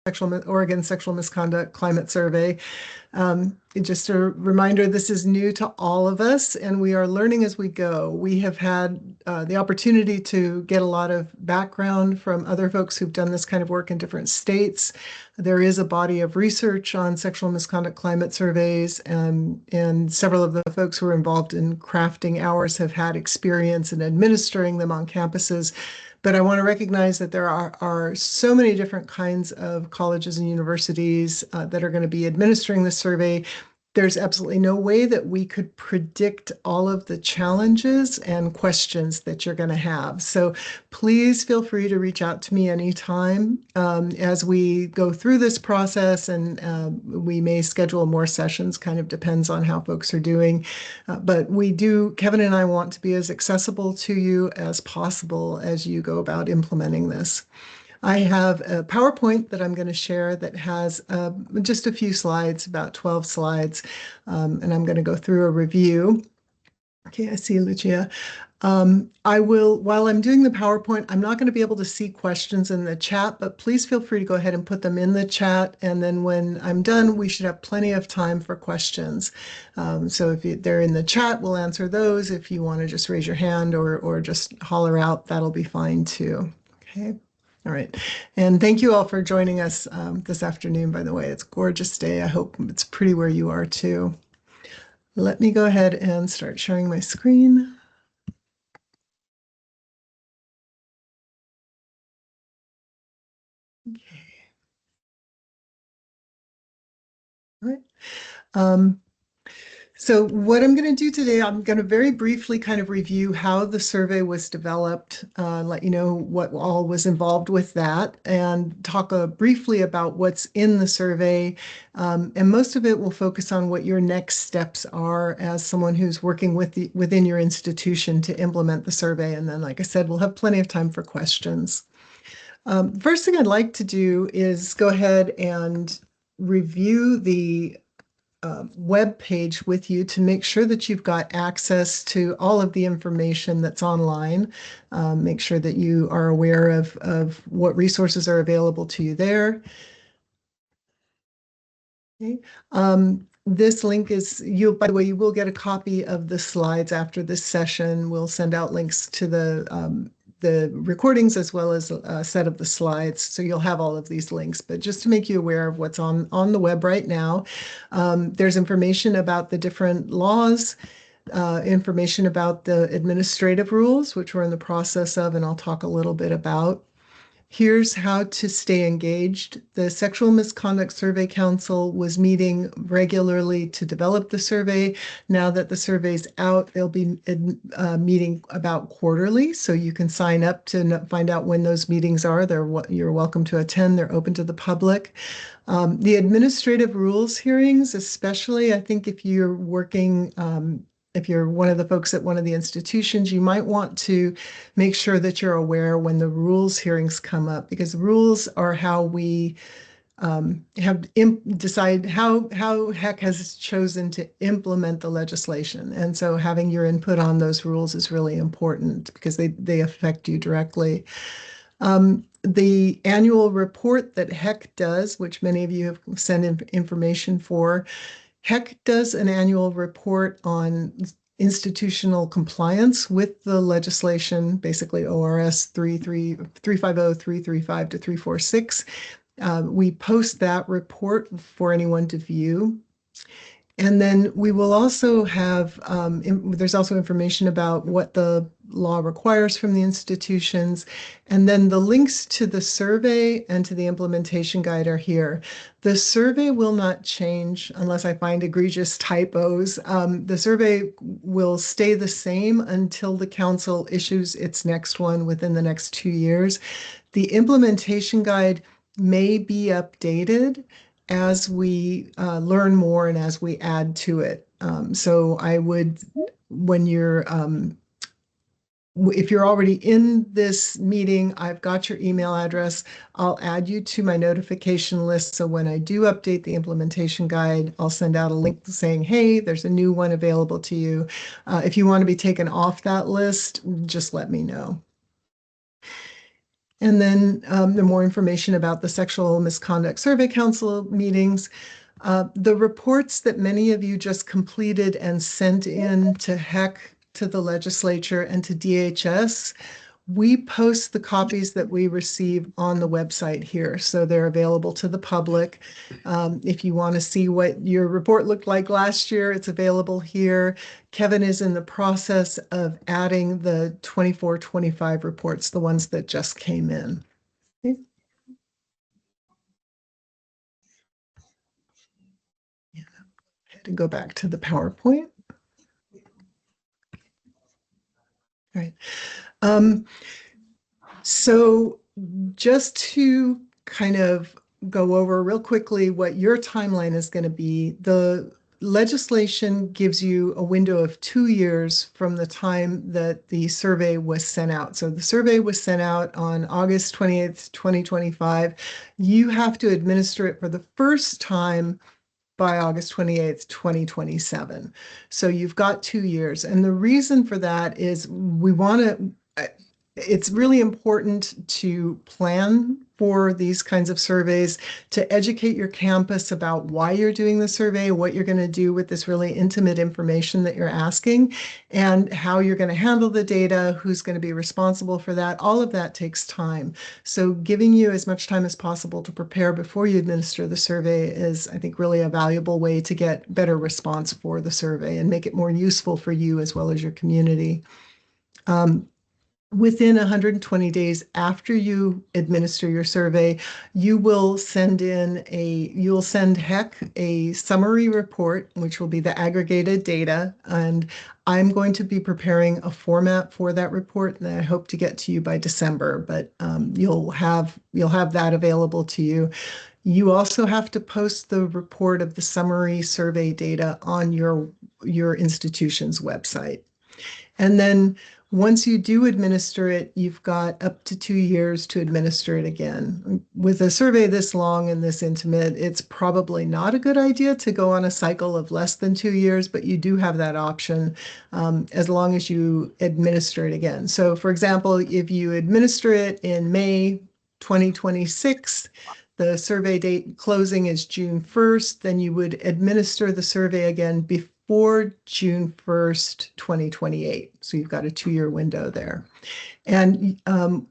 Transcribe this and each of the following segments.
Oregon Sexual Misconduct Climate Survey. Just a reminder, this is new to all of us, and we are learning as we go. We have had the opportunity to get a lot of background from other folks who've done this kind of work in different states. There is a body of research on sexual misconduct climate surveys, and several of the folks who are involved in crafting ours have had experience in administering them on campuses. But I want to recognize that there are so many different kinds of colleges and universities that are going to be administering this survey. There's absolutely no way that we could predict all of the challenges and questions that you're going to have. So please feel free to reach out to me anytime as we go through this process, and we may schedule more sessions, kind of depends on how folks are doing. But Kevin and I want to be as accessible to you as possible as you go about implementing this. I have a PowerPoint that I'm going to share that has just a few slides, about 12 slides, and I'm going to go through a review. Okay, I see Lucia. While I'm doing the PowerPoint, I'm not going to be able to see questions in the chat, but please feel free to go ahead and put them in the chat. And then when I'm done, we should have plenty of time for questions. So if they're in the chat, we'll answer those. If you want to just raise your hand or just holler out, that'll be fine too. Okay. All right. And thank you all for joining us this afternoon, by the way. It's a gorgeous day. I hope it's pretty where you are too. Let me go ahead and start sharing my screen. Okay. All right. So what I'm going to do today, I'm going to very briefly kind of review how the survey was developed, let you know what all was involved with that, and talk briefly about what's in the survey. And most of it will focus on what your next steps are as someone who's working within your institution to implement the survey. And then, like I said, we'll have plenty of time for questions. First thing I'd like to do is go ahead and review the web page with you to make sure that you've got access to all of the information that's online. Make sure that you are aware of what resources are available to you there. Okay. This link is, by the way, you will get a copy of the slides after this session. We'll send out links to the recordings as well as a set of the slides. So you'll have all of these links, but just to make you aware of what's on the web right now, there's information about the different laws, information about the administrative rules, which we're in the process of, and I'll talk a little bit about. Here's how to stay engaged. The Sexual Misconduct Survey Council was meeting regularly to develop the survey. Now that the survey's out, they'll be meeting about quarterly, so you can sign up to find out when those meetings are. You're welcome to attend. They're open to the public. The administrative rules hearings, especially, I think if you're working if you're one of the folks at one of the institutions, you might want to make sure that you're aware when the rules hearings come up, because rules are how we decide how HEC has chosen to implement the legislation. And so having your input on those rules is really important because they affect you directly. The annual report that HEC does, which many of you have sent information for, HEC does an annual report on institutional compliance with the legislation, basically ORS 350, 335 to 346. We post that report for anyone to view. And then we will also have, there's also information about what the law requires from the institutions. And then the links to the survey and to the implementation guide are here. The survey will not change unless I find egregious typos. The survey will stay the same until the council issues its next one within the next 2 years. The implementation guide may be updated as we learn more and as we add to it. So I would, when you're, if you're already in this meeting, I've got your email address. I'll add you to my notification list. So when I do update the implementation guide, I'll send out a link saying, hey, there's a new one available to you. If you want to be taken off that list, just let me know. And then the more information about the Sexual Misconduct Survey Council meetings. The reports that many of you just completed and sent in to HEC, to the legislature, and to DHS, we post the copies that we receive on the website here. So they're available to the public. If you want to see what your report looked like last year, it's available here. Kevin is in the process of adding the 24-25 reports, the ones that just came in. Okay. Yeah. I had to go back to the PowerPoint. All right. Um, so just to kind of go over real quickly what your timeline is going to be, the legislation gives you a window of 2 years from the time that the survey was sent out. So the survey was sent out on August 28th, 2025. You have to administer it for the first time by August 28th, 2027. So you've got 2 years. And the reason for that is we want to, it's really important to plan for these kinds of surveys, to educate your campus about why you're doing the survey, what you're going to do with this really intimate information that you're asking, and how you're going to handle the data, who's going to be responsible for that. All of that takes time. So giving you as much time as possible to prepare before you administer the survey is, I think, really a valuable way to get better response for the survey and make it more useful for you as well as your community. Within 120 days after you administer your survey, you will send HEC a summary report, which will be the aggregated data. And I'm going to be preparing a format for that report that I hope to get to you by December, but you'll have that available to you. You also have to post the report of the summary survey data on your institution's website. And then once you do administer it, you've got up to 2 years to administer it again. With a survey this long and this intimate, it's probably not a good idea to go on a cycle of less than 2 years, but you do have that option as long as you administer it again. So for example, if you administer it in May 2026, the survey date closing is June 1st, then you would administer the survey again before June 1st, 2028. So you've got a 2-year window there. And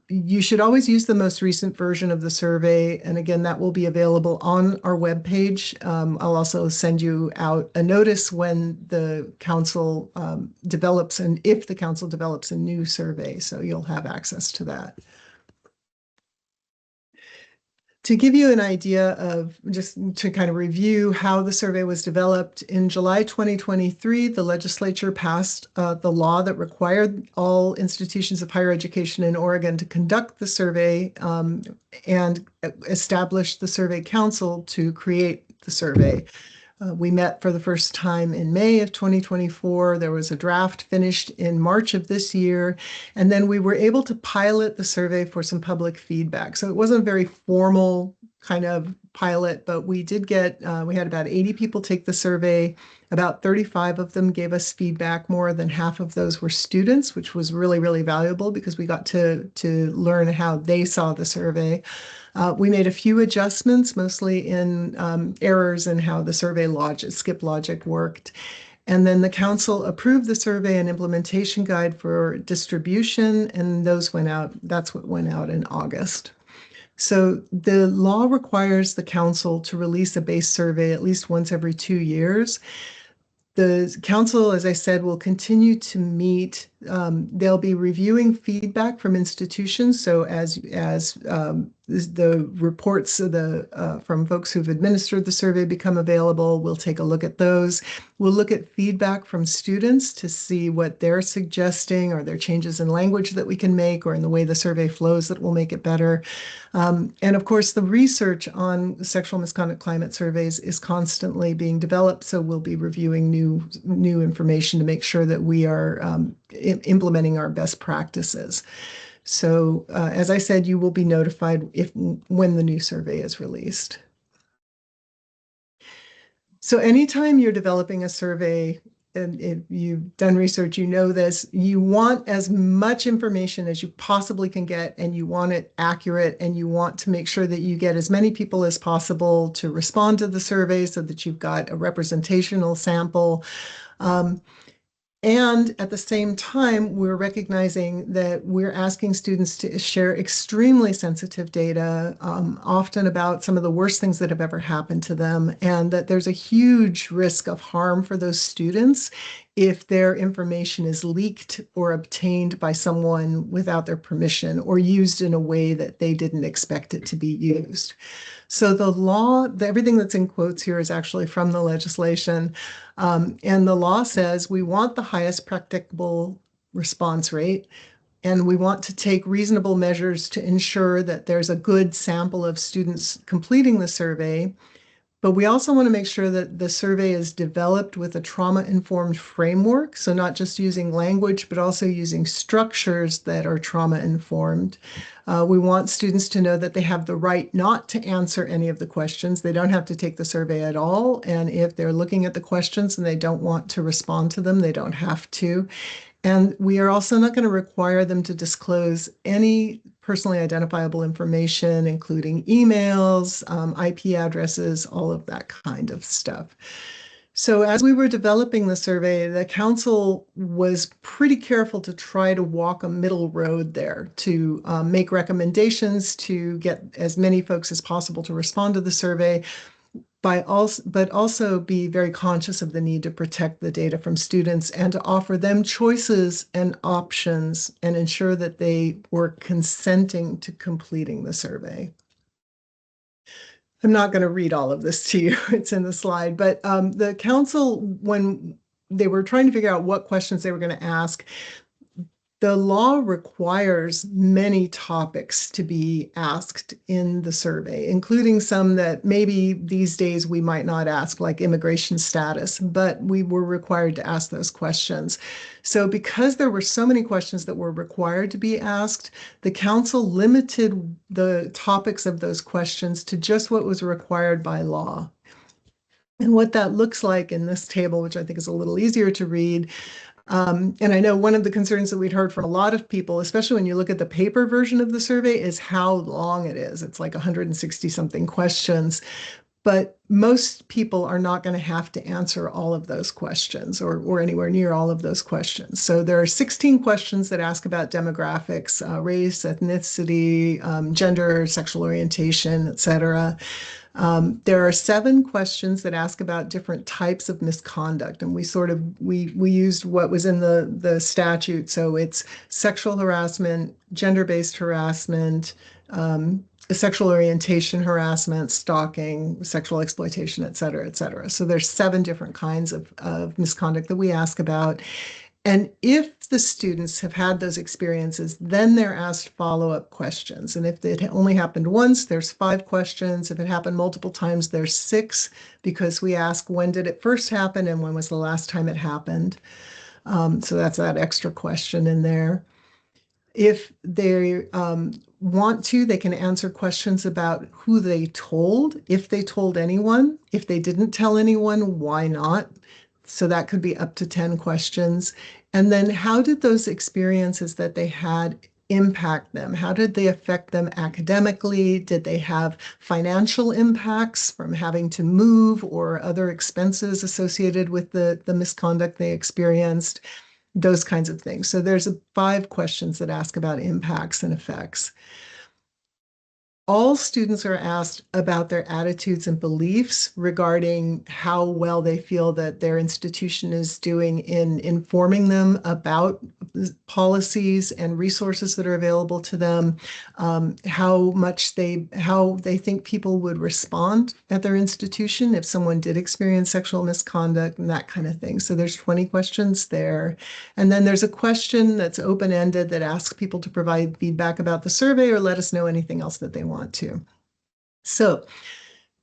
you should always use the most recent version of the survey. And again, that will be available on our webpage. I'll also send you out a notice when the council develops, and if the council develops a new survey, so you'll have access to that. To give you an idea of, just to kind of review how the survey was developed, in July 2023, the legislature passed the law that required all institutions of higher education in Oregon to conduct the survey and established the Survey Council to create the survey. We met for the first time in May of 2024. There was a draft finished in March of this year. And then we were able to pilot the survey for some public feedback. So it wasn't a very formal kind of pilot, but we did get, we had about 80 people take the survey. About 35 of them gave us feedback. More than half of those were students, which was really, really valuable because we got to learn how they saw the survey. We made a few adjustments, mostly in errors in how the survey logic, skip logic worked. And then the council approved the survey and implementation guide for distribution, and those went out. That's what went out in August. So the law requires the council to release a base survey at least once every 2 years. The council, as I said, will continue to meet. They'll be reviewing feedback from institutions. So as the reports from folks who've administered the survey become available, we'll take a look at those. We'll look at feedback from students to see what they're suggesting. Are there changes in language that we can make or in the way the survey flows that will make it better? And of course, the research on sexual misconduct climate surveys is constantly being developed. So we'll be reviewing new information to make sure that we are implementing our best practices. So as I said, you will be notified when the new survey is released. So anytime you're developing a survey, and if you've done research, you know this, you want as much information as you possibly can get, and you want it accurate, and you want to make sure that you get as many people as possible to respond to the survey so that you've got a representational sample. Um, and at the same time, we're recognizing that we're asking students to share extremely sensitive data, often about some of the worst things that have ever happened to them, and that there's a huge risk of harm for those students if their information is leaked or obtained by someone without their permission or used in a way that they didn't expect it to be used. So the law, everything that's in quotes here is actually from the legislation. And the law says we want the highest practicable response rate, and we want to take reasonable measures to ensure that there's a good sample of students completing the survey. But we also want to make sure that the survey is developed with a trauma-informed framework. So not just using language, but also using structures that are trauma-informed. We want students to know that they have the right not to answer any of the questions. They don't have to take the survey at all. And if they're looking at the questions and they don't want to respond to them, they don't have to. And we are also not going to require them to disclose any personally identifiable information, including emails, IP addresses, all of that kind of stuff. So as we were developing the survey, the council was pretty careful to try to walk a middle road there to make recommendations to get as many folks as possible to respond to the survey, but also be very conscious of the need to protect the data from students and to offer them choices and options and ensure that they were consenting to completing the survey. I'm not going to read all of this to you. It's in the slide, but the council, when they were trying to figure out what questions they were going to ask, the law requires many topics to be asked in the survey, including some that maybe these days we might not ask, like immigration status, but we were required to ask those questions. So because there were so many questions that were required to be asked, the council limited the topics of those questions to just what was required by law. And what that looks like in this table, which I think is a little easier to read, and I know one of the concerns that we'd heard from a lot of people, especially when you look at the paper version of the survey, is how long it is. It's like 160 something questions, but most people are not going to have to answer all of those questions or anywhere near all of those questions. So there are 16 questions that ask about demographics, race, ethnicity, gender, sexual orientation, et cetera. There are 7 questions that ask about different types of misconduct, and we used what was in the statute. So it's sexual harassment, gender-based harassment, sexual orientation harassment, stalking, sexual exploitation, et cetera, et cetera. So there's 7 different kinds of misconduct that we ask about. And if the students have had those experiences, then they're asked follow-up questions. And if it only happened once, there's 5 questions. If it happened multiple times, there's 6, because we ask, when did it first happen and when was the last time it happened? So that's that extra question in there. If they want to, they can answer questions about who they told, if they told anyone. If they didn't tell anyone, why not? So that could be up to 10 questions. And then how did those experiences that they had impact them? How did they affect them academically? Did they have financial impacts from having to move or other expenses associated with the misconduct they experienced? Those kinds of things. So there's 5 questions that ask about impacts and effects. All students are asked about their attitudes and beliefs regarding how well they feel that their institution is doing in informing them about policies and resources that are available to them, how they think people would respond at their institution if someone did experience sexual misconduct and that kind of thing. So there's 20 questions there. And then there's a question that's open-ended that asks people to provide feedback about the survey or let us know anything else that they want to. So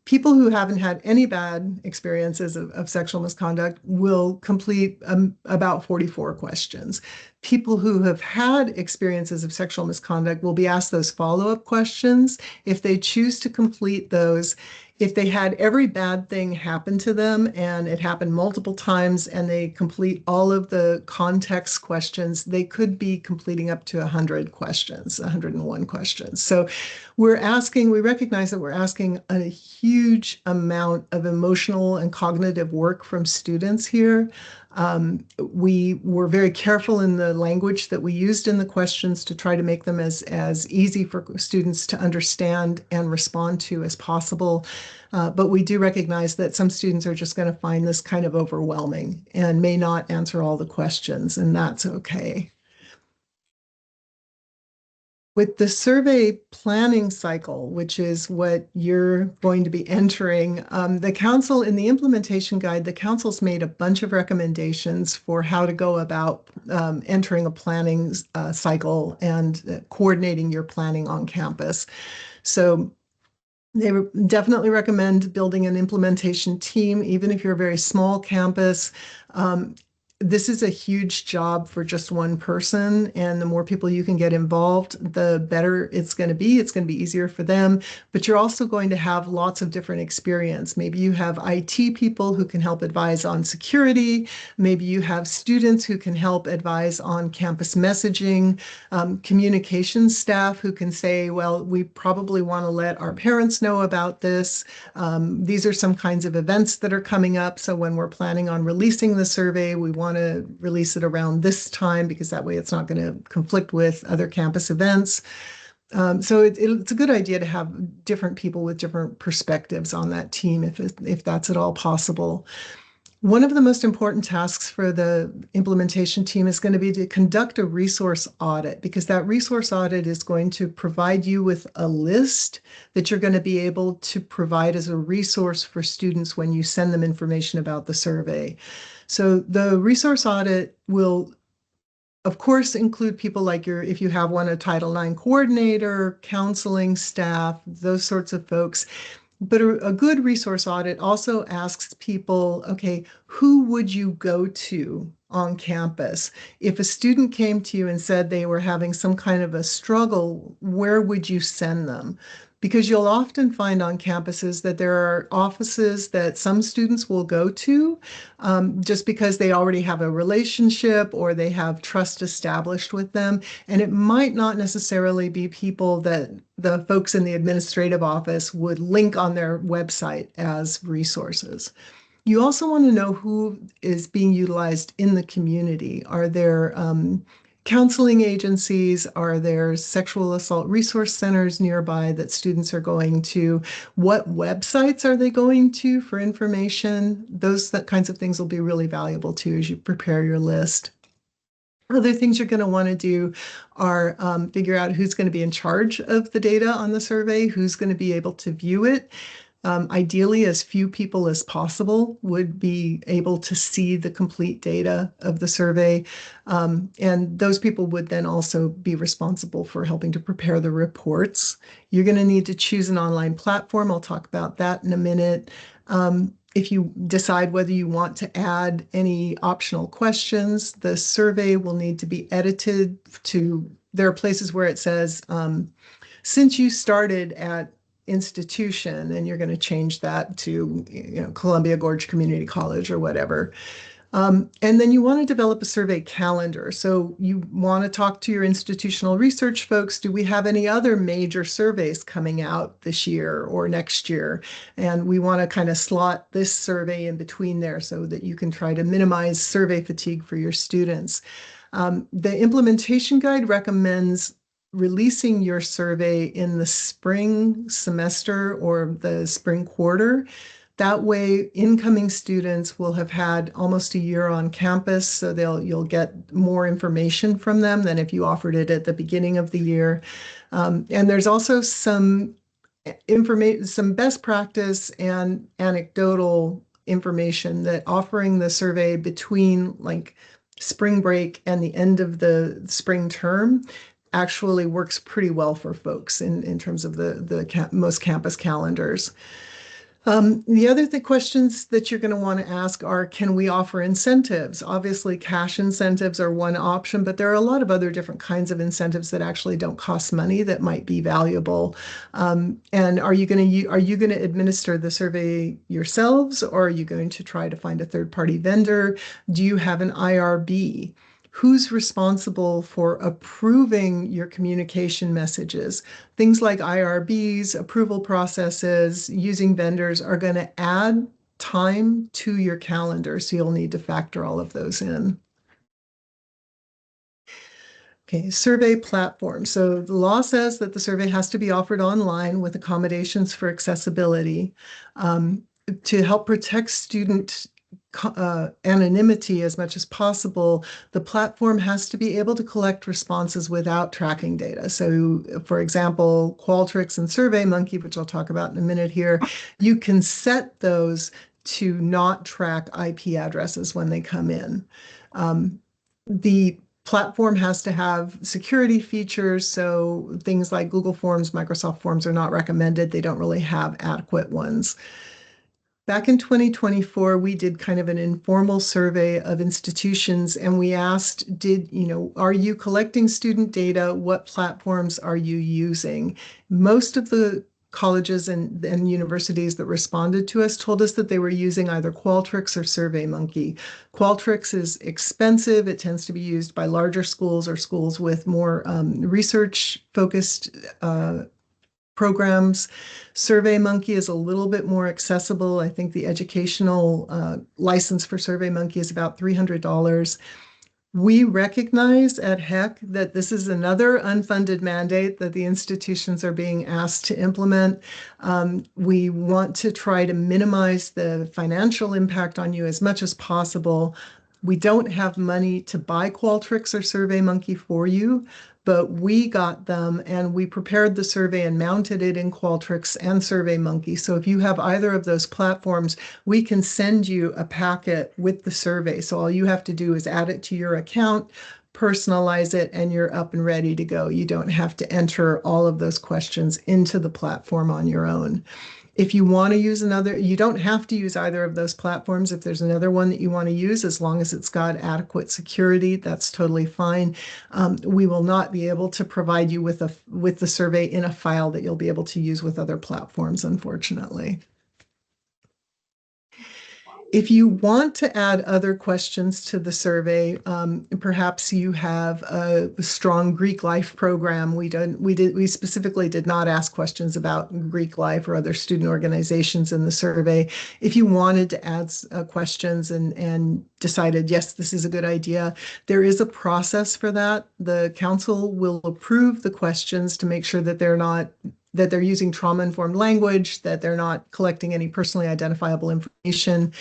people who haven't had any bad experiences of sexual misconduct will complete about 44 questions. People who have had experiences of sexual misconduct will be asked those follow-up questions. If they choose to complete those, if they had every bad thing happen to them and it happened multiple times and they complete all of the context questions, they could be completing up to 100 questions, 101 questions. So we recognize that we're asking a huge amount of emotional and cognitive work from students here. We were very careful in the language that we used in the questions to try to make them as easy for students to understand and respond to as possible. But we do recognize that some students are just going to find this kind of overwhelming and may not answer all the questions, and that's okay. With the survey planning cycle, which is what you're going to be entering, the council in the implementation guide, the council's made a bunch of recommendations for how to go about entering a planning cycle and coordinating your planning on campus. So they definitely recommend building an implementation team, even if you're a very small campus. This is a huge job for just one person, and the more people you can get involved, the better it's going to be. It's going to be easier for them, but you're also going to have lots of different experience. Maybe you have IT people who can help advise on security. Maybe you have students who can help advise on campus messaging, communications staff who can say, well, we probably want to let our parents know about this. These are some kinds of events that are coming up. So when we're planning on releasing the survey, we want to release it around this time because that way it's not going to conflict with other campus events. So it's a good idea to have different people with different perspectives on that team if that's at all possible. One of the most important tasks for the implementation team is going to be to conduct a resource audit, because that resource audit is going to provide you with a list that you're going to be able to provide as a resource for students when you send them information about the survey. So the resource audit will, of course, include people like if you have one, a Title IX coordinator, counseling staff, those sorts of folks. But a good resource audit also asks people, okay, who would you go to on campus? If a student came to you and said they were having some kind of a struggle, where would you send them? Because you'll often find on campuses that there are offices that some students will go to just because they already have a relationship or they have trust established with them. And it might not necessarily be people that the folks in the administrative office would link on their website as resources. You also want to know who is being utilized in the community. Are there counseling agencies? Are there sexual assault resource centers nearby that students are going to? What websites are they going to for information? Those kinds of things will be really valuable too as you prepare your list. Other things you're going to want to do are figure out who's going to be in charge of the data on the survey, who's going to be able to view it. Ideally, as few people as possible would be able to see the complete data of the survey. And those people would then also be responsible for helping to prepare the reports. You're going to need to choose an online platform. I'll talk about that in a minute. If you decide whether you want to add any optional questions, the survey will need to be edited to, there are places where it says, since you started at institution, and you're going to change that to Columbia Gorge Community College or whatever. And then you want to develop a survey calendar. So you want to talk to your institutional research folks. Do we have any other major surveys coming out this year or next year? And we want to kind of slot this survey in between there so that you can try to minimize survey fatigue for your students. The implementation guide recommends releasing your survey in the spring semester or the spring quarter. That way, incoming students will have had almost a year on campus, so you'll get more information from them than if you offered it at the beginning of the year. And there's also some information, some best practice and anecdotal information that offering the survey between like spring break and the end of the spring term actually works pretty well for folks in terms of the most campus calendars. The other questions that you're going to want to ask are, can we offer incentives? Obviously, cash incentives are one option, but there are a lot of other different kinds of incentives that actually don't cost money that might be valuable. And are you going to administer the survey yourselves, or are you going to try to find a third-party vendor? Do you have an IRB? Who's responsible for approving your communication messages? Things like IRBs, approval processes, using vendors are going to add time to your calendar. So you'll need to factor all of those in. Okay, survey platform. So the law says that the survey has to be offered online with accommodations for accessibility. To help protect student anonymity as much as possible, the platform has to be able to collect responses without tracking data. So, for example, Qualtrics and SurveyMonkey, which I'll talk about in a minute here, you can set those to not track IP addresses when they come in. The platform has to have security features, so things like Google Forms, Microsoft Forms are not recommended. They don't really have adequate ones. Back in 2024, we did kind of an informal survey of institutions, and we asked, are you collecting student data? What platforms are you using? Most of the colleges and universities that responded to us told us that they were using either Qualtrics or SurveyMonkey. Qualtrics is expensive. It tends to be used by larger schools or schools with more research-focused programs. SurveyMonkey is a little bit more accessible. I think the educational license for SurveyMonkey is about $300. We recognize at HEC that this is another unfunded mandate that the institutions are being asked to implement. We want to try to minimize the financial impact on you as much as possible. We don't have money to buy Qualtrics or SurveyMonkey for you, but we got them and we prepared the survey and mounted it in Qualtrics and SurveyMonkey. So if you have either of those platforms, we can send you a packet with the survey. So all you have to do is add it to your account, personalize it, and you're up and ready to go. You don't have to enter all of those questions into the platform on your own. If you want to use another, you don't have to use either of those platforms. If there's another one that you want to use, as long as it's got adequate security, that's totally fine. We will not be able to provide you with the survey in a file that you'll be able to use with other platforms, unfortunately. If you want to add other questions to the survey, perhaps you have a strong Greek life program. We specifically did not ask questions about Greek life or other student organizations in the survey. If you wanted to add questions and decided, yes, this is a good idea, there is a process for that. The council will approve the questions to make sure that they're using trauma-informed language, that they're not collecting any personally identifiable information.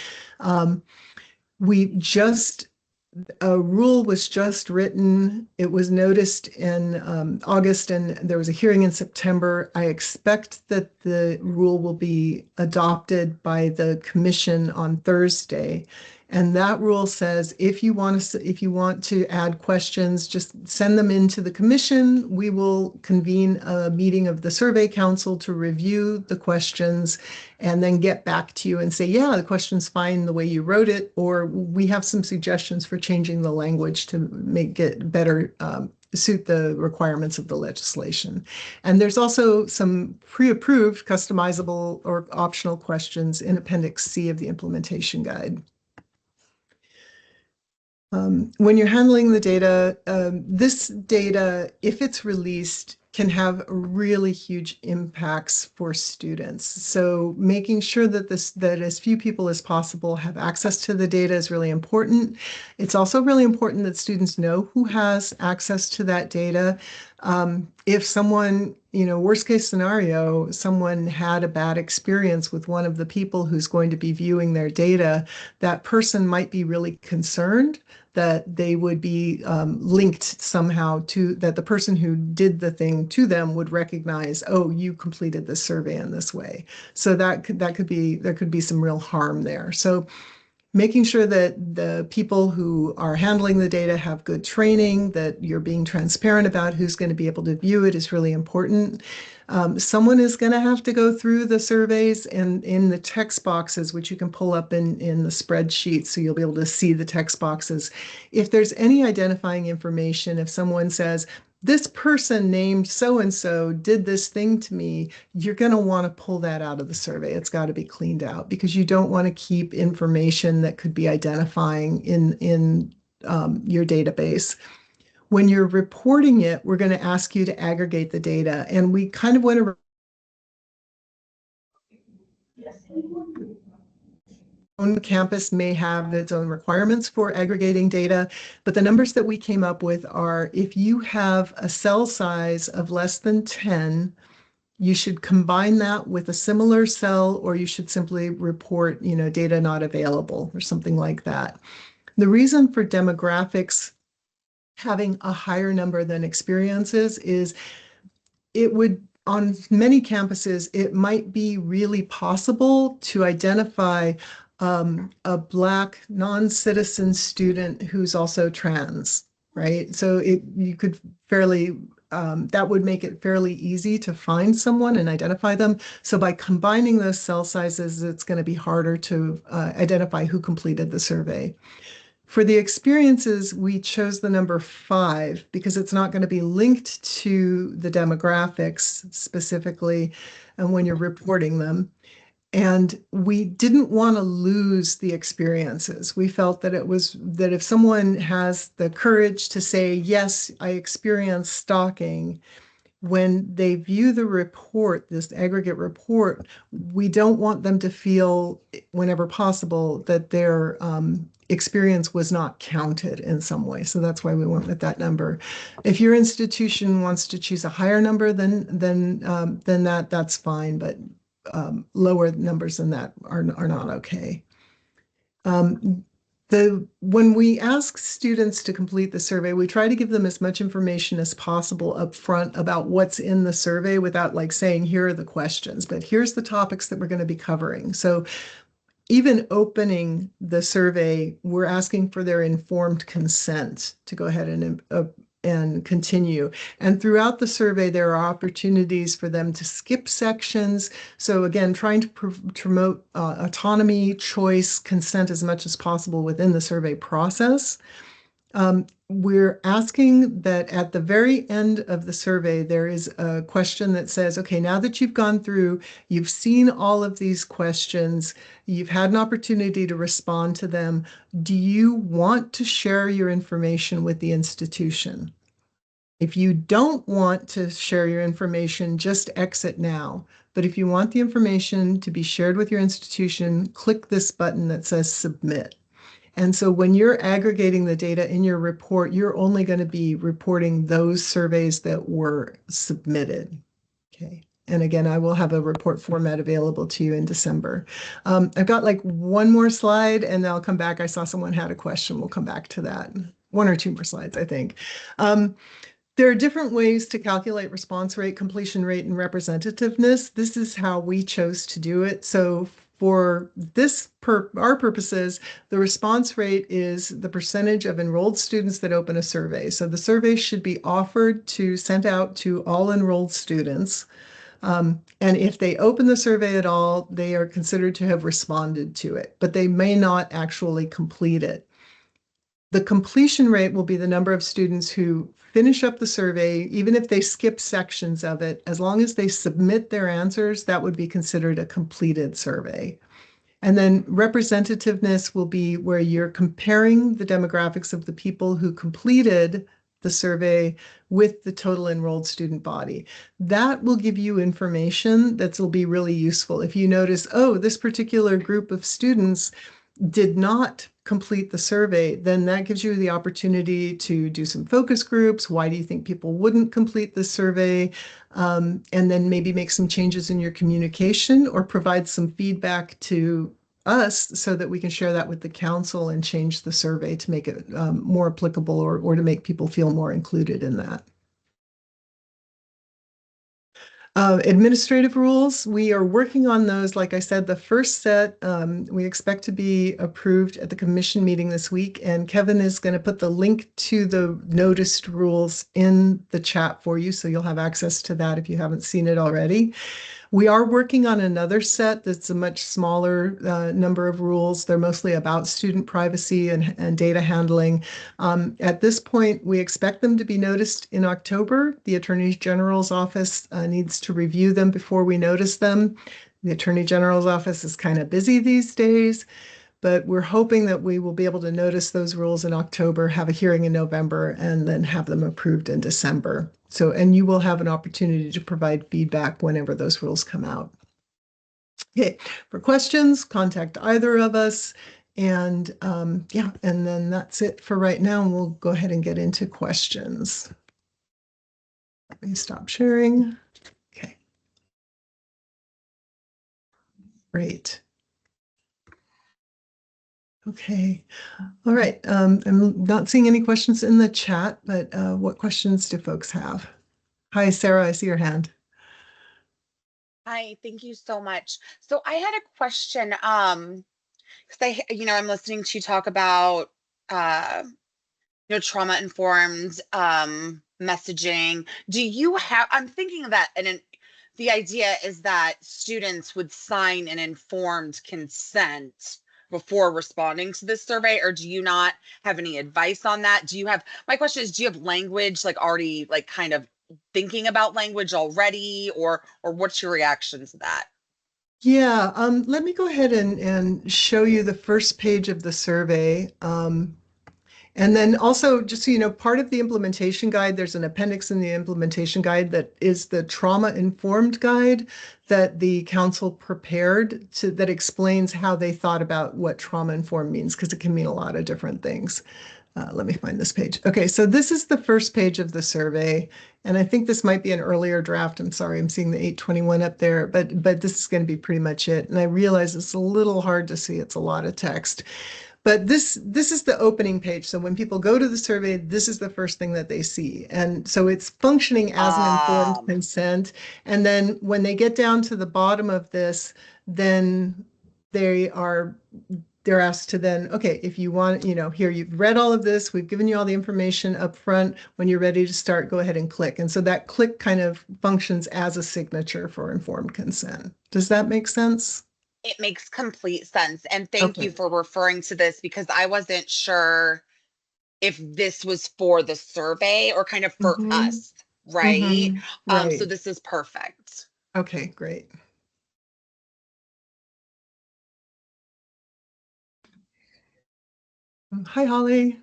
A rule was just written. It was noticed in August, and there was a hearing in September. I expect that the rule will be adopted by the commission on Thursday. And that rule says if you want to add questions, just send them into the commission. We will convene a meeting of the Survey Council to review the questions and then get back to you and say, yeah, the question's fine the way you wrote it, or we have some suggestions for changing the language to make it better suit the requirements of the legislation. And there's also some pre-approved customizable or optional questions in Appendix C of the implementation guide. When you're handling the data, this data, if it's released, can have really huge impacts for students. So making sure that as few people as possible have access to the data is really important. It's also really important that students know who has access to that data. If someone, worst case scenario, someone had a bad experience with one of the people who's going to be viewing their data, that person might be really concerned that they would be linked somehow to that the person who did the thing to them would recognize, oh, you completed this survey in this way. So there could be some real harm there. So making sure that the people who are handling the data have good training, that you're being transparent about who's going to be able to view it is really important. Someone is going to have to go through the surveys and in the text boxes, which you can pull up in the spreadsheet, so you'll be able to see the text boxes. If there's any identifying information, if someone says, this person named so-and-so did this thing to me, you're going to want to pull that out of the survey. It's got to be cleaned out because you don't want to keep information that could be identifying in your database. When you're reporting it, we're going to ask you to aggregate the data. And we kind of want to own campus may have its own requirements for aggregating data, but the numbers that we came up with are if you have a cell size of less than 10, you should combine that with a similar cell, or you should simply report, data not available or something like that. The reason for demographics having a higher number than experiences is it would, on many campuses, it might be really possible to identify a Black non-citizen student who's also trans, right? So you could fairly, that would make it fairly easy to find someone and identify them. So by combining those cell sizes, it's going to be harder to identify who completed the survey. For the experiences, we chose the number 5 because it's not going to be linked to the demographics specifically and when you're reporting them. And we didn't want to lose the experiences. We felt that that if someone has the courage to say, yes, I experienced stalking, when they view the report, this aggregate report, we don't want them to feel, whenever possible, that their experience was not counted in some way. So that's why we went with that number. If your institution wants to choose a higher number than that, that's fine, but lower numbers than that are not okay. When we ask students to complete the survey, we try to give them as much information as possible up front about what's in the survey without like saying, here are the questions, but here's the topics that we're going to be covering. So even opening the survey, we're asking for their informed consent to go ahead and continue. And throughout the survey, there are opportunities for them to skip sections. So again, trying to promote autonomy, choice, consent as much as possible within the survey process. We're asking that at the very end of the survey, there is a question that says, okay, now that you've gone through, you've seen all of these questions, you've had an opportunity to respond to them. Do you want to share your information with the institution? If you don't want to share your information, just exit now. But if you want the information to be shared with your institution, click this button that says submit. And so when you're aggregating the data in your report, you're only going to be reporting those surveys that were submitted. Okay. And again, I will have a report format available to you in December. I've got like one more slide and then I'll come back. I saw someone had a question. We'll come back to that. One or two more slides, I think. There are different ways to calculate response rate, completion rate, and representativeness. This is how we chose to do it. So for our purposes, the response rate is the percentage of enrolled students that open a survey. So the survey should be sent out to all enrolled students. And if they open the survey at all, they are considered to have responded to it, but they may not actually complete it. The completion rate will be the number of students who finish up the survey, even if they skip sections of it, as long as they submit their answers, that would be considered a completed survey. And then representativeness will be where you're comparing the demographics of the people who completed the survey with the total enrolled student body. That will give you information that will be really useful. If you notice, oh, this particular group of students did not complete the survey, then that gives you the opportunity to do some focus groups. Why do you think people wouldn't complete the survey? And then maybe make some changes in your communication or provide some feedback to us so that we can share that with the council and change the survey to make it more applicable or to make people feel more included in that. Administrative rules, we are working on those. Like I said, the first set we expect to be approved at the commission meeting this week, and Kevin is going to put the link to the noticed rules in the chat for you, so you'll have access to that if you haven't seen it already. We are working on another set that's a much smaller number of rules. They're mostly about student privacy and data handling. At this point, we expect them to be noticed in October. The Attorney General's office needs to review them before we notice them. The Attorney General's office is kind of busy these days, but we're hoping that we will be able to notice those rules in October, have a hearing in November, and then have them approved in December. So, and you will have an opportunity to provide feedback whenever those rules come out. Okay, for questions, contact either of us. And yeah, and then that's it for right now. And we'll go ahead and get into questions. Let me stop sharing. Okay. Great. Okay. All right. I'm not seeing any questions in the chat, but what questions do folks have? Hi, Sarah, I see your hand. Hi, thank you so much. So I had a question, because I'm listening to you talk about trauma-informed messaging. Do you have, I'm thinking that, and the idea is that students would sign an informed consent before responding to this survey, or do you not have any advice on that? My question is, do you have language like already like kind of thinking about language already, or what's your reaction to that? Yeah, let me go ahead and show you the first page of the survey. And then also, just so you know, part of the implementation guide, there's an appendix in the implementation guide that is the trauma-informed guide that the council prepared that explains how they thought about what trauma-informed means, because it can mean a lot of different things. Let me find this page. Okay, so this is the first page of the survey, and I think this might be an earlier draft. I'm sorry, I'm seeing the 821 up there, but this is going to be pretty much it. And I realize it's a little hard to see. It's a lot of text. But this is the opening page. So when people go to the survey, this is the first thing that they see. And so it's functioning as an informed consent. And then when they get down to the bottom of this, then they're asked to then, okay, if you want, here you've read all of this, we've given you all the information up front. When you're ready to start, go ahead and click. And so that click kind of functions as a signature for informed consent. Does that make sense? It makes complete sense. And thank you Okay. for referring to this, because I wasn't sure if this was for the survey or kind of for Mm-hmm. us, right? Mm-hmm. So Right. this is perfect. Okay, great. Hi, Holly.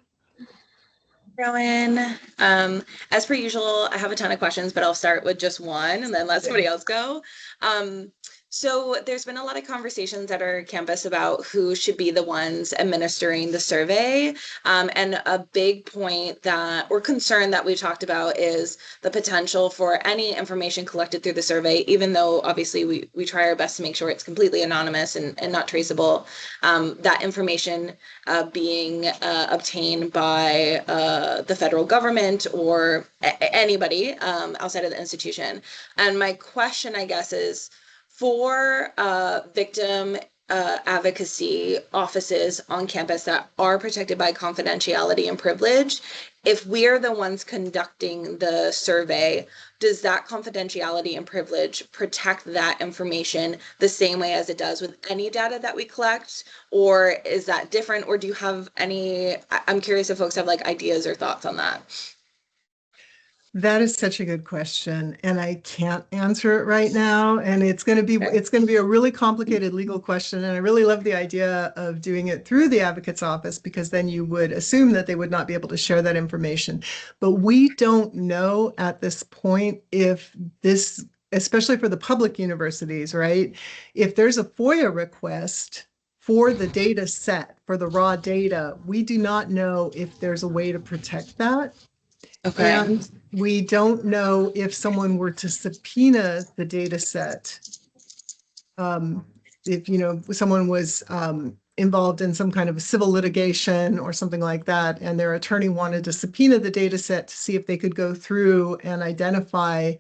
Rowan. As per usual, I have a ton of questions, but I'll start with just one and then let somebody else go. So there's been a lot of conversations at our campus about who should be the ones administering the survey. And a big point or concern that we talked about is the potential for any information collected through the survey, even though obviously we try our best to make sure it's completely anonymous and not traceable, that information being obtained by the federal government or anybody outside of the institution. And my question, I guess, is for victim advocacy offices on campus that are protected by confidentiality and privilege, if we're the ones conducting the survey, does that confidentiality and privilege protect that information the same way as it does with any data that we collect? Or is that different? Or do you have I'm curious if folks have like ideas or thoughts on that. That is such a good question, and I can't answer it right now. And it's going to be a really complicated legal question. And I really love the idea of doing it through the advocate's office, because then you would assume that they would not be able to share that information. But we don't know at this point if this, especially for the public universities, right? If there's a FOIA request for the data set, for the raw data, we do not know if there's a way to protect that. Okay. And we don't know if someone were to subpoena the data set, if someone was involved in some kind of civil litigation or something like that, and their attorney wanted to subpoena the data set to see if they could go through and identify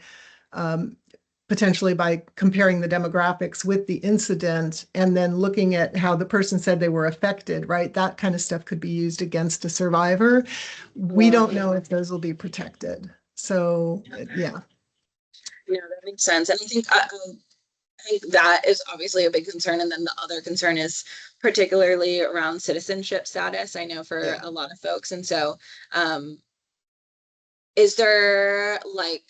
potentially by comparing the demographics with the incident and then looking at how the person said they were affected, right? That kind of stuff could be used against a survivor. We don't know if those will be protected. So, yeah. Yeah, that makes sense. And I think that is obviously a big concern. And then the other concern is particularly around citizenship status, I know for a lot of folks. And so, is there like,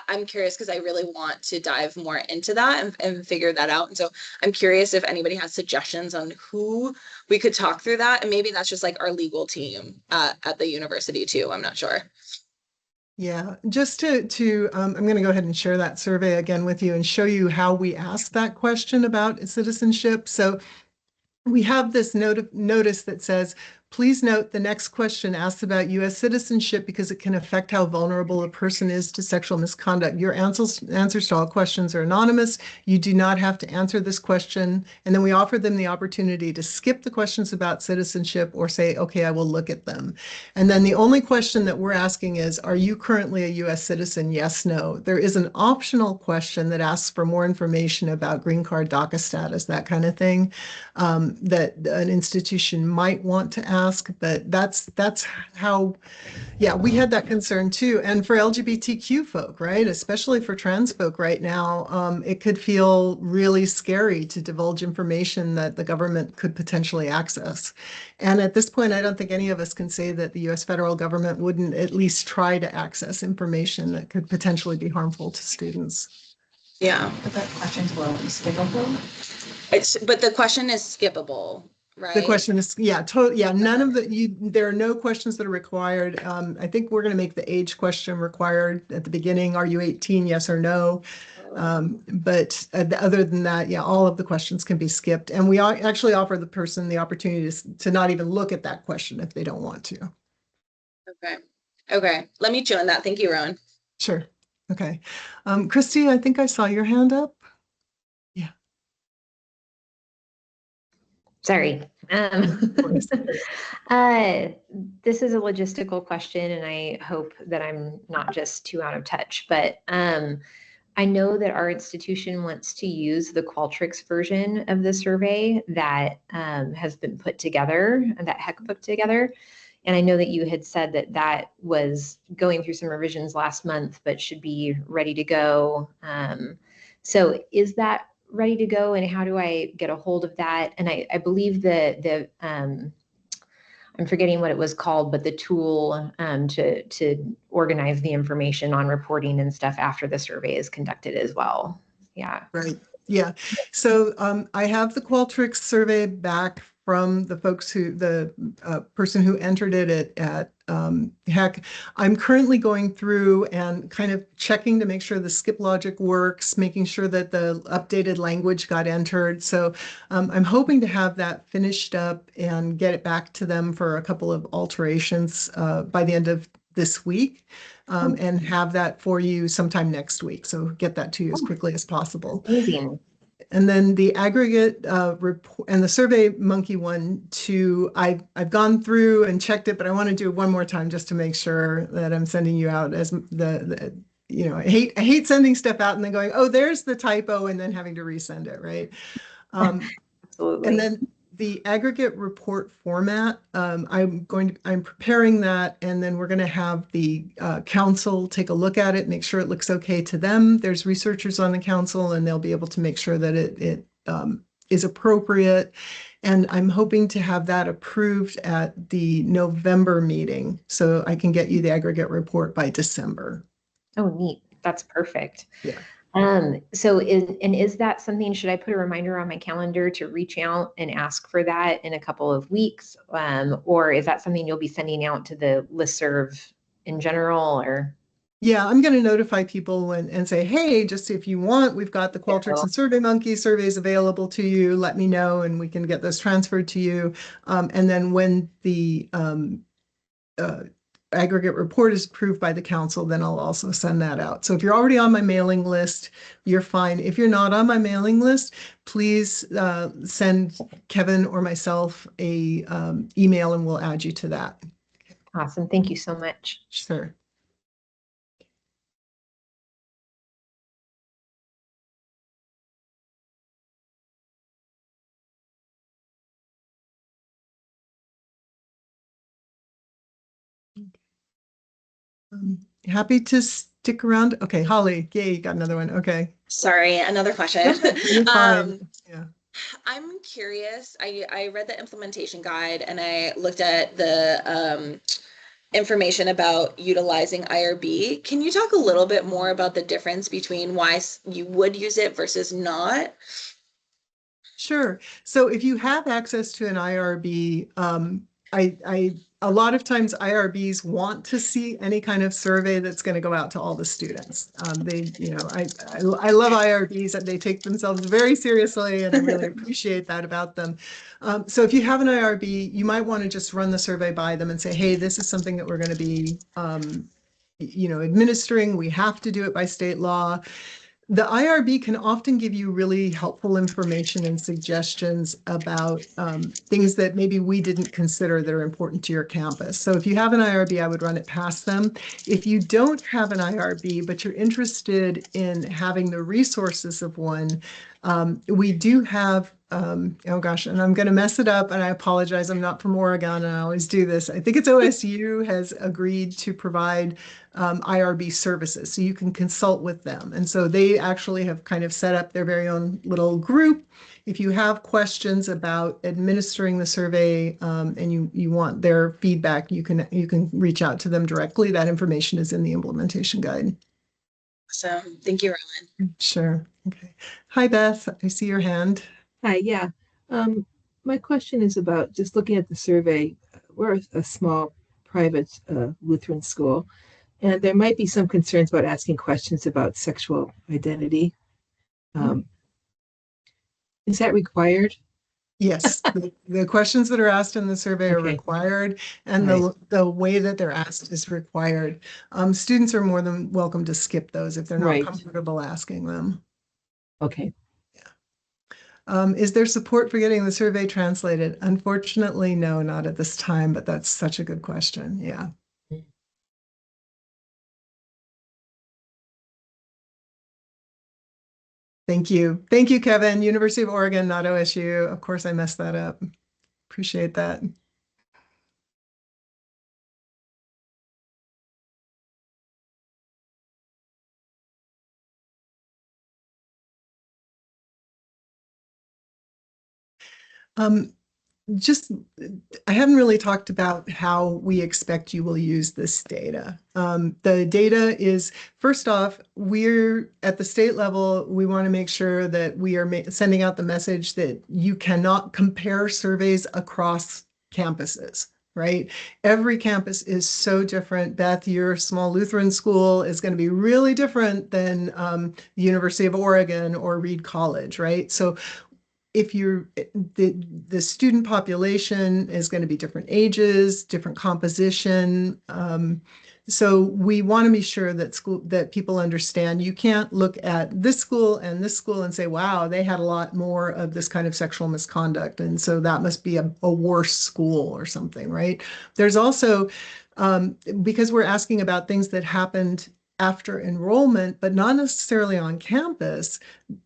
I'm curious because I really want to dive more into that and figure that out. And so I'm curious if anybody has suggestions on who we could talk through that. And maybe that's just like our legal team at the university too. I'm not sure. Yeah, just I'm going to go ahead and share that survey again with you and show you how we asked that question about citizenship. So we have this notice that says, please note the next question asks about U.S. citizenship because it can affect how vulnerable a person is to sexual misconduct. Your answers to all questions are anonymous. You do not have to answer this question. And then we offer them the opportunity to skip the questions about citizenship or say, okay, I will look at them. And then the only question that we're asking is, are you currently a U.S. citizen? Yes, no. There is an optional question that asks for more information about green card, DACA status, that kind of thing. That an institution might want to ask, but that's how, yeah, we had that concern too. And for LGBTQ folk, right, especially for trans folk right now, it could feel really scary to divulge information that the government could potentially access. And at this point, I don't think any of us can say that the US federal government wouldn't at least try to access information that could potentially be harmful to students. Yeah. But that questions will be skippable. But the question is skippable, right? The question is, yeah, totally. Yeah, none of there are no questions that are required. I think we're going to make the age question required at the beginning. Are you 18? Yes or no? But other than that, yeah, all of the questions can be skipped. And we actually offer the person the opportunity to not even look at that question if they don't want to. Okay. Okay. Let me chew on that. Thank you, Rowan. Sure. Okay. Christy, I think I saw your hand up. Yeah. Sorry. This is a logistical question, and I hope that I'm not just too out of touch, but I know that our institution wants to use the Qualtrics version of the survey that has been put together, that HEC put together. And I know that you had said that that was going through some revisions last month, but should be ready to go. So is that ready to go, and how do I get a hold of that? And I believe the I'm forgetting what it was called, but the tool to organize the information on reporting and stuff after the survey is conducted as well. Yeah. Right. Yeah. So I have the Qualtrics survey back from the folks the person who entered it at HEC. I'm currently going through and kind of checking to make sure the skip logic works, making sure that the updated language got entered. So I'm hoping to have that finished up and get it back to them for a couple of alterations by the end of this week. And have that for you sometime next week. So get that to you as quickly as possible. Amazing. And then the aggregate report and the Survey Monkey one too, I've gone through and checked it, but I want to do it one more time just to make sure that I'm sending you out as I hate sending stuff out and then going, oh, there's the typo, and then having to resend it, right? Absolutely. And then the aggregate report format, I'm preparing that, and then we're going to have the council take a look at it, make sure it looks okay to them. There's researchers on the council, and they'll be able to make sure that it is appropriate. And I'm hoping to have that approved at the November meeting, so I can get you the aggregate report by December. Oh, neat. That's perfect. Yeah. So is that something, should I put a reminder on my calendar to reach out and ask for that in a couple of weeks? Or is that something you'll be sending out to the listserv in general, or? Yeah, I'm going to notify people and say, hey, just if you want, we've got the Qualtrics and SurveyMonkey surveys available to you. Let me know and we can get those transferred to you. And then when the aggregate report is approved by the council, then I'll also send that out. So if you're already on my mailing list, you're fine. If you're not on my mailing list, please send Kevin or myself a email and we'll add you to that. Awesome. Thank you so much. Sure. Happy to stick around. Okay, Holly, yay, you got another one. Okay. Sorry, another question. You're fine. Yeah. I'm curious. I read the implementation guide and I looked at the information about utilizing IRB. Can you talk a little bit more about the difference between why you would use it versus not? Sure. So if you have access to an IRB, a lot of times IRBs want to see any kind of survey that's going to go out to all the students. I love IRBs and they take themselves very seriously, and I really appreciate that about them. So if you have an IRB, you might want to just run the survey by them and say, hey, this is something that we're going to be administering. We have to do it by state law. The IRB can often give you really helpful information and suggestions about things that maybe we didn't consider that are important to your campus. So if you have an IRB, I would run it past them. If you don't have an IRB, but you're interested in having the resources of one, we do have, oh gosh, and I'm going to mess it up, and I apologize. I'm not from Oregon, and I always do this. I think it's OSU has agreed to provide IRB services, so you can consult with them. And so they actually have kind of set up their very own little group. If you have questions about administering the survey and you want their feedback, you can reach out to them directly. That information is in the implementation guide. So thank you, Rowan. Sure. Okay. Hi, Beth. I see your hand. Hi, yeah. My question is about just looking at the survey. We're a small private Lutheran school, and there might be some concerns about asking questions about sexual identity. Is that required? Yes, the questions that are asked in the survey are required, and the way that they're asked is required. Students are more than welcome to skip those if they're not comfortable asking them. Okay. Is there support for getting the survey translated? Unfortunately, no, not at this time, but that's such a good question. Yeah. Thank you. Thank you, Kevin. University of Oregon, not OSU. Of course, I messed that up. Appreciate that. Just, I haven't really talked about how we expect you will use this data. The data is, first off, we're at the state level, we want to make sure that we are sending out the message that you cannot compare surveys across campuses, right? Every campus is so different. Beth, your small Lutheran school is going to be really different than the University of Oregon or Reed College, right? So if you're the student population is going to be different ages, different composition. So we want to be sure that people understand you can't look at this school and say, wow, they had a lot more of this kind of sexual misconduct. And so that must be a worse school or something, right? There's also, because we're asking about things that happened after enrollment, but not necessarily on campus,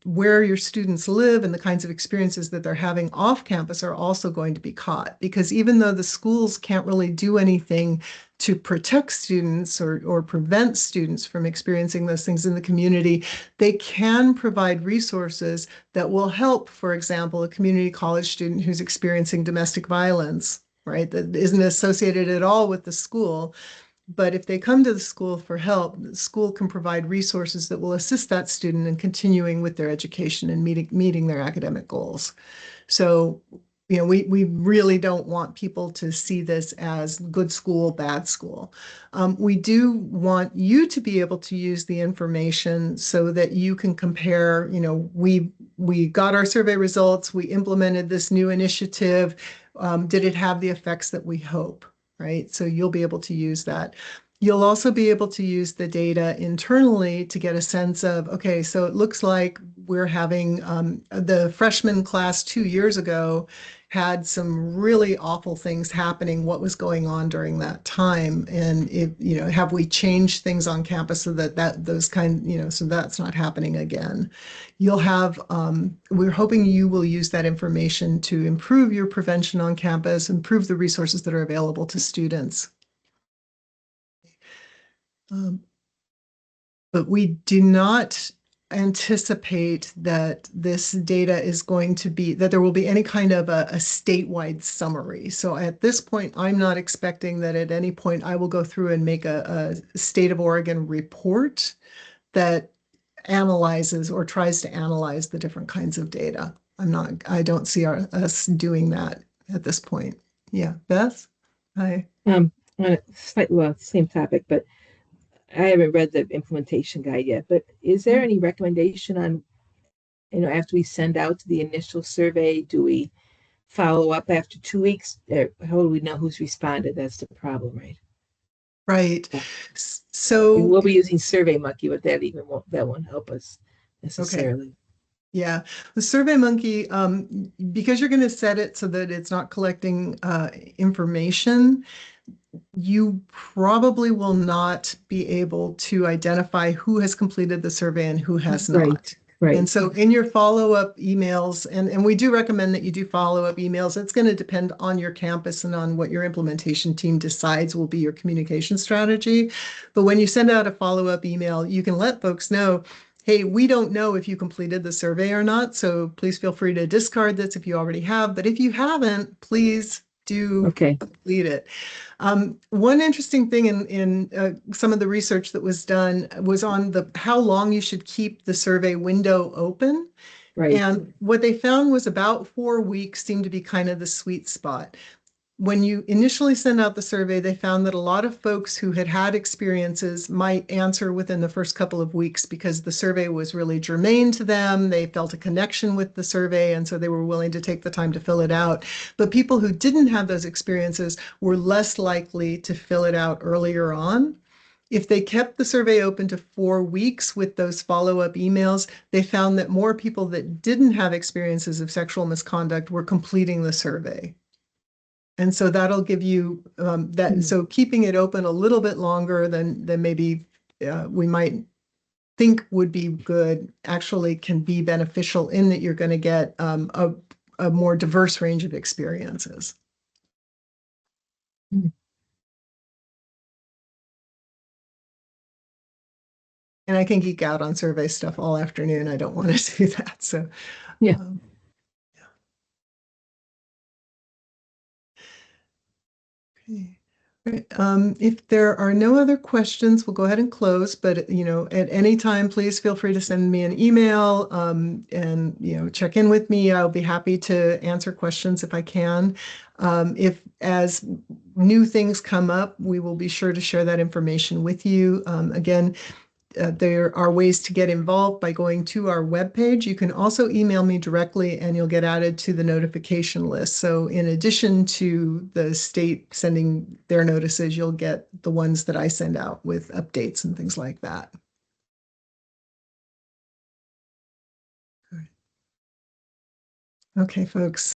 where your students live and the kinds of experiences that they're having off campus are also going to be caught. Because even though the schools can't really do anything to protect students or prevent students from experiencing those things in the community, they can provide resources that will help, for example, a community college student who's experiencing domestic violence, right, that isn't associated at all with the school. But if they come to the school for help, the school can provide resources that will assist that student in continuing with their education and meeting their academic goals. So, we really don't want people to see this as good school, bad school. We do want you to be able to use the information so that you can compare, we got our survey results, we implemented this new initiative. Did it have the effects that we hope? Right? So you'll be able to use that. You'll also be able to use the data internally to get a sense of, okay, so it looks like we're having the freshman class 2 years ago had some really awful things happening. What was going on during that time? And have we changed things on campus so that those so that's not happening again? You'll have, we're hoping you will use that information to improve your prevention on campus, improve the resources that are available to students. But we do not anticipate that this data is going to be, that there will be any kind of a statewide summary. So at this point, I'm not expecting that at any point I will go through and make a state of Oregon report that analyzes or tries to analyze the different kinds of data. I don't see us doing that at this point. Yeah, Beth? Hi. On a slightly, well, same topic, but I haven't read the implementation guide yet. But is there any recommendation on, after we send out the initial survey, do we follow up after 2 weeks? How do we know who's responded? That's the problem, right? Right. We So will be using SurveyMonkey, but that won't help us necessarily. yeah, the SurveyMonkey, because you're going to set it so that it's not collecting information, you probably will not be able to identify who has completed the survey and who has not. Right. And so in your follow-up emails, and we do recommend that you do follow-up emails. It's going to depend on your campus and on what your implementation team decides will be your communication strategy. But when you send out a follow-up email, you can let folks know, hey, we don't know if you completed the survey or not, so please feel free to discard this if you already have. But if you haven't, please do complete it. One interesting thing in some of the research that was done was on how long you should keep the survey window open. Right. And what they found was about 4 weeks seemed to be kind of the sweet spot. When you initially send out the survey, they found that a lot of folks who had had experiences might answer within the first couple of weeks because the survey was really germane to them. They felt a connection with the survey, and so they were willing to take the time to fill it out. But people who didn't have those experiences were less likely to fill it out earlier on. If they kept the survey open to 4 weeks with those follow-up emails, they found that more people that didn't have experiences of sexual misconduct were completing the survey. And so that'll give you that. So keeping it open a little bit longer than maybe we might think would be good actually can be beneficial in that you're going to get a more diverse range of experiences. And I can geek out on survey stuff all afternoon. I don't want to do that. So yeah. Okay. If there are no other questions, we'll go ahead and close. But at any time, please feel free to send me an email and check in with me. I'll be happy to answer questions if I can. If as new things come up, we will be sure to share that information with you. Again, there are ways to get involved by going to our webpage. You can also email me directly and you'll get added to the notification list. So in addition to the state sending their notices, you'll get the ones that I send out with updates and things like that. Okay, folks.